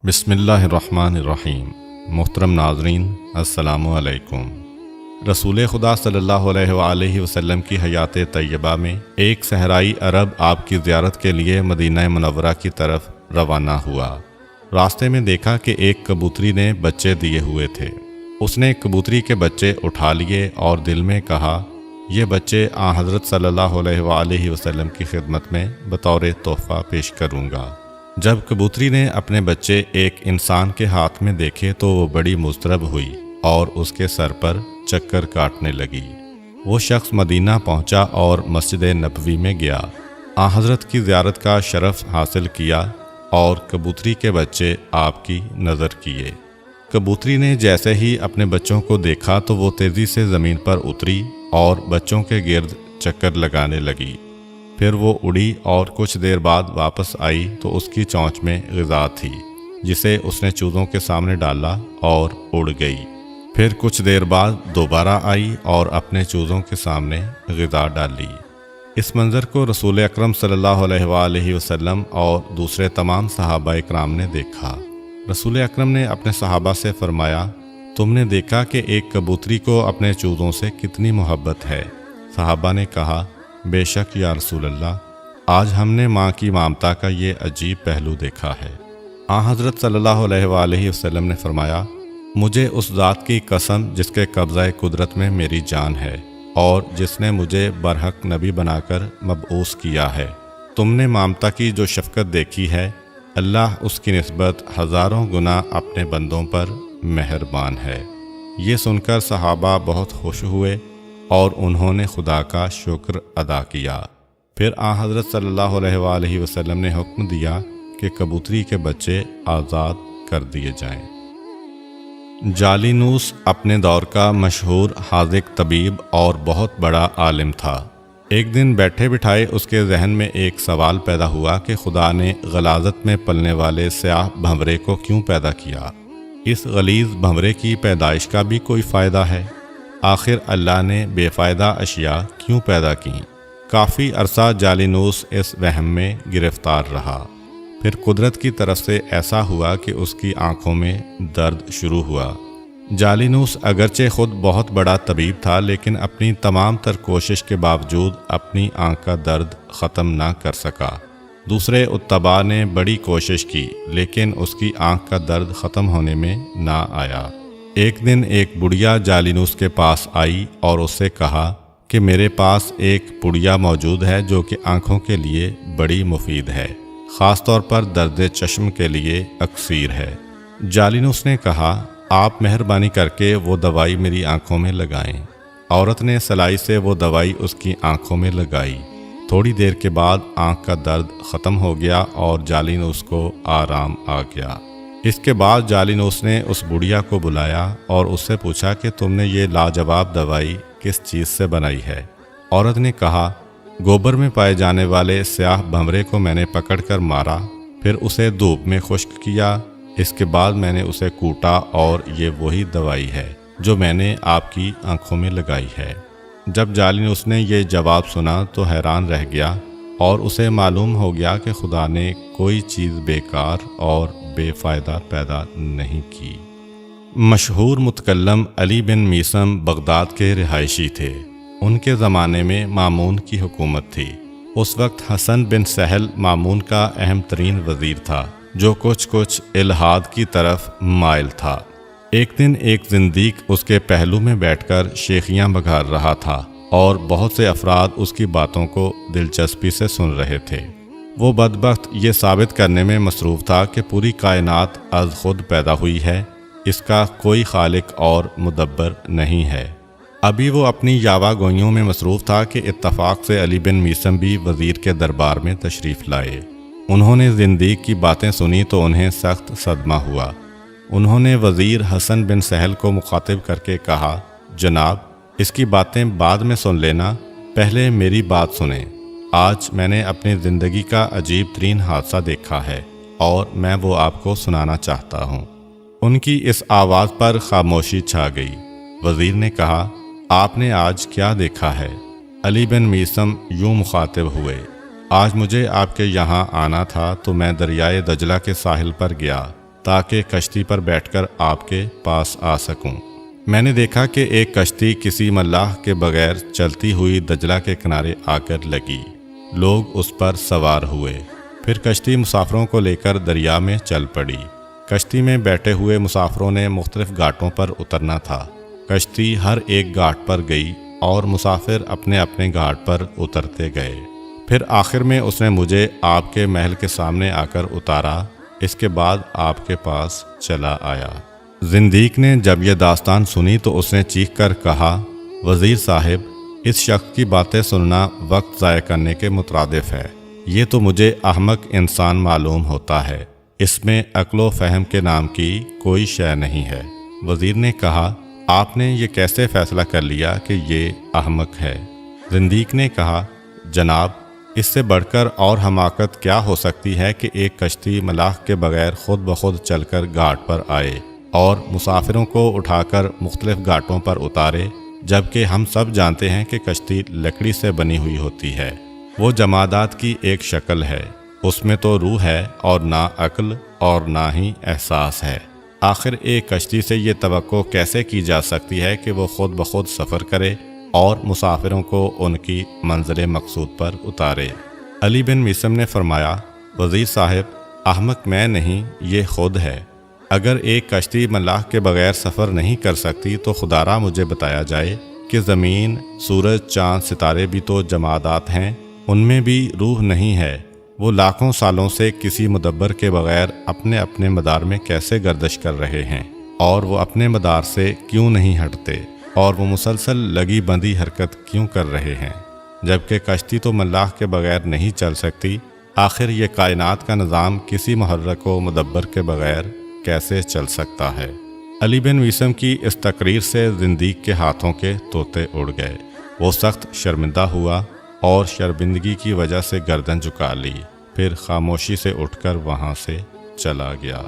بسم اللہ الرحمن الرحیم۔ محترم ناظرین، السلام علیکم۔ رسول خدا صلی اللہ علیہ وآلہ وسلم کی حیات طیبہ میں ایک صحرائی عرب آپ کی زیارت کے لیے مدینہ منورہ کی طرف روانہ ہوا۔ راستے میں دیکھا کہ ایک کبوتری نے بچے دیے ہوئے تھے۔ اس نے کبوتری کے بچے اٹھا لیے اور دل میں کہا، یہ بچے حضرت صلی اللہ علیہ وآلہ وسلم کی خدمت میں بطور تحفہ پیش کروں گا۔ جب کبوتری نے اپنے بچے ایک انسان کے ہاتھ میں دیکھے تو وہ بڑی مضطرب ہوئی اور اس کے سر پر چکر کاٹنے لگی۔ وہ شخص مدینہ پہنچا اور مسجد نبوی میں گیا، حضرت کی زیارت کا شرف حاصل کیا اور کبوتری کے بچے آپ کی نظر کیے۔ کبوتری نے جیسے ہی اپنے بچوں کو دیکھا تو وہ تیزی سے زمین پر اتری اور بچوں کے گرد چکر لگانے لگی۔ پھر وہ اڑی اور کچھ دیر بعد واپس آئی تو اس کی چونچ میں غذا تھی، جسے اس نے چوزوں کے سامنے ڈالا اور اڑ گئی۔ پھر کچھ دیر بعد دوبارہ آئی اور اپنے چوزوں کے سامنے غذا ڈالی۔ اس منظر کو رسول اکرم صلی اللہ علیہ وآلہ وسلم اور دوسرے تمام صحابہ اکرام نے دیکھا۔ رسول اکرم نے اپنے صحابہ سے فرمایا، تم نے دیکھا کہ ایک کبوتری کو اپنے چوزوں سے کتنی محبت ہے؟ صحابہ نے کہا، بے شک یا رسول اللہ، آج ہم نے ماں کی ممتا کا یہ عجیب پہلو دیکھا ہے۔ حضرت صلی اللہ علیہ وآلہ وسلم نے فرمایا، مجھے اس ذات کی قسم جس کے قبضہ قدرت میں میری جان ہے اور جس نے مجھے برحق نبی بنا کر مبعوث کیا ہے، تم نے ممتا کی جو شفقت دیکھی ہے، اللہ اس کی نسبت ہزاروں گنا اپنے بندوں پر مہربان ہے۔ یہ سن کر صحابہ بہت خوش ہوئے اور انہوں نے خدا کا شکر ادا کیا۔ پھر حضرت صلی اللہ علیہ وآلہ وسلم نے حکم دیا کہ کبوتری کے بچے آزاد کر دیے جائیں۔ جالینوس اپنے دور کا مشہور حاذق طبیب اور بہت بڑا عالم تھا۔ ایک دن بیٹھے بٹھائے اس کے ذہن میں ایک سوال پیدا ہوا کہ خدا نے غلاظت میں پلنے والے سیاہ بھنورے کو کیوں پیدا کیا؟ اس غلیظ بھنورے کی پیدائش کا بھی کوئی فائدہ ہے؟ آخر اللہ نے بے فائدہ اشیاء کیوں پیدا کیں؟ کافی عرصہ جالینوس اس وہم میں گرفتار رہا۔ پھر قدرت کی طرف سے ایسا ہوا کہ اس کی آنکھوں میں درد شروع ہوا۔ جالینوس اگرچہ خود بہت بڑا طبیب تھا، لیکن اپنی تمام تر کوشش کے باوجود اپنی آنکھ کا درد ختم نہ کر سکا۔ دوسرے اتباع نے بڑی کوشش کی، لیکن اس کی آنکھ کا درد ختم ہونے میں نہ آیا۔ ایک دن ایک بڑھیا جالینوس کے پاس آئی اور اس سے کہا کہ میرے پاس ایک پڑیا موجود ہے جو کہ آنکھوں کے لیے بڑی مفید ہے، خاص طور پر درد چشم کے لیے اکسیر ہے۔ جالینوس نے کہا، آپ مہربانی کر کے وہ دوائی میری آنکھوں میں لگائیں۔ عورت نے سلائی سے وہ دوائی اس کی آنکھوں میں لگائی۔ تھوڑی دیر کے بعد آنکھ کا درد ختم ہو گیا اور جالینوس کو آرام آ گیا۔ اس کے بعد جالینوس نے اس بڑھیا کو بلایا اور اس سے پوچھا کہ تم نے یہ لاجواب دوائی کس چیز سے بنائی ہے؟ عورت نے کہا، گوبر میں پائے جانے والے سیاہ بھنورے کو میں نے پکڑ کر مارا، پھر اسے دھوپ میں خشک کیا، اس کے بعد میں نے اسے کوٹا اور یہ وہی دوائی ہے جو میں نے آپ کی آنکھوں میں لگائی ہے۔ جب جالینوس نے یہ جواب سنا تو حیران رہ گیا اور اسے معلوم ہو گیا کہ خدا نے کوئی چیز بیکار اور بے فائدہ پیدا نہیں کی۔ مشہور متکلم علی بن میثم بغداد کے رہائشی تھے۔ ان کے زمانے میں مامون کی حکومت تھی۔ اس وقت حسن بن سہل مامون کا اہم ترین وزیر تھا، جو کچھ الحاد کی طرف مائل تھا۔ ایک دن ایک زندیق اس کے پہلو میں بیٹھ کر شیخیاں بگھار رہا تھا اور بہت سے افراد اس کی باتوں کو دلچسپی سے سن رہے تھے۔ وہ بدبخت یہ ثابت کرنے میں مصروف تھا کہ پوری کائنات از خود پیدا ہوئی ہے، اس کا کوئی خالق اور مدبر نہیں ہے۔ ابھی وہ اپنی یاوہ گوئیوں میں مصروف تھا کہ اتفاق سے علی بن میثم بھی وزیر کے دربار میں تشریف لائے۔ انہوں نے زندیق کی باتیں سنی تو انہیں سخت صدمہ ہوا۔ انہوں نے وزیر حسن بن سہل کو مخاطب کر کے کہا، جناب، اس کی باتیں بعد میں سن لینا، پہلے میری بات سنیں۔ آج میں نے اپنی زندگی کا عجیب ترین حادثہ دیکھا ہے اور میں وہ آپ کو سنانا چاہتا ہوں۔ ان کی اس آواز پر خاموشی چھا گئی۔ وزیر نے کہا، آپ نے آج کیا دیکھا ہے؟ علی بن میثم یوں مخاطب ہوئے، آج مجھے آپ کے یہاں آنا تھا تو میں دریائے دجلہ کے ساحل پر گیا۔ تاکہ کشتی پر بیٹھ کر آپ کے پاس آ سکوں۔ میں نے دیکھا کہ ایک کشتی کسی ملاح کے بغیر چلتی ہوئی دجلہ کے کنارے آ کر لگی۔ لوگ اس پر سوار ہوئے۔ پھر کشتی مسافروں کو لے کر دریا میں چل پڑی۔ کشتی میں بیٹھے ہوئے مسافروں نے مختلف گھاٹوں پر اترنا تھا۔ کشتی ہر ایک گھاٹ پر گئی اور مسافر اپنے اپنے گھاٹ پر اترتے گئے۔ پھر آخر میں اس نے مجھے آپ کے محل کے سامنے آ کر اتارا۔ اس کے بعد آپ کے پاس چلا آیا۔ زندیق نے جب یہ داستان سنی تو اس نے چیخ کر کہا، وزیر صاحب، اس شخص کی باتیں سننا وقت ضائع کرنے کے مترادف ہے۔ یہ تو مجھے احمق انسان معلوم ہوتا ہے۔ اس میں عقل و فہم کے نام کی کوئی شے نہیں ہے۔ وزیر نے کہا، آپ نے یہ کیسے فیصلہ کر لیا کہ یہ احمق ہے؟ زندیق نے کہا، جناب، اس سے بڑھ کر اور حماقت کیا ہو سکتی ہے کہ ایک کشتی ملاح کے بغیر خود بخود چل کر گھاٹ پر آئے اور مسافروں کو اٹھا کر مختلف گھاٹوں پر اتارے، جبکہ ہم سب جانتے ہیں کہ کشتی لکڑی سے بنی ہوئی ہوتی ہے۔ وہ جمادات کی ایک شکل ہے، اس میں تو روح ہے اور نہ عقل اور نہ ہی احساس ہے۔ آخر ایک کشتی سے یہ توقع کیسے کی جا سکتی ہے کہ وہ خود بخود سفر کرے اور مسافروں کو ان کی منزل مقصود پر اتارے؟ علی بن میثم نے فرمایا، وزیر صاحب، احمق میں نہیں، یہ خود ہے۔ اگر ایک کشتی ملاح کے بغیر سفر نہیں کر سکتی تو خدا را مجھے بتایا جائے کہ زمین، سورج، چاند، ستارے بھی تو جمادات ہیں، ان میں بھی روح نہیں ہے۔ وہ لاکھوں سالوں سے کسی مدبر کے بغیر اپنے اپنے مدار میں کیسے گردش کر رہے ہیں، اور وہ اپنے مدار سے کیوں نہیں ہٹتے، اور وہ مسلسل لگی بندی حرکت کیوں کر رہے ہیں؟ جبکہ کشتی تو ملاح کے بغیر نہیں چل سکتی، آخر یہ کائنات کا نظام کسی محرک و مدبر کے بغیر کیسے چل سکتا ہے؟ علی بن میثم کی اس تقریر سے زندیق کے ہاتھوں کے طوطے اڑ گئے۔ وہ سخت شرمندہ ہوا اور شرمندگی کی وجہ سے گردن جھکا لی، پھر خاموشی سے اٹھ کر وہاں سے چلا گیا۔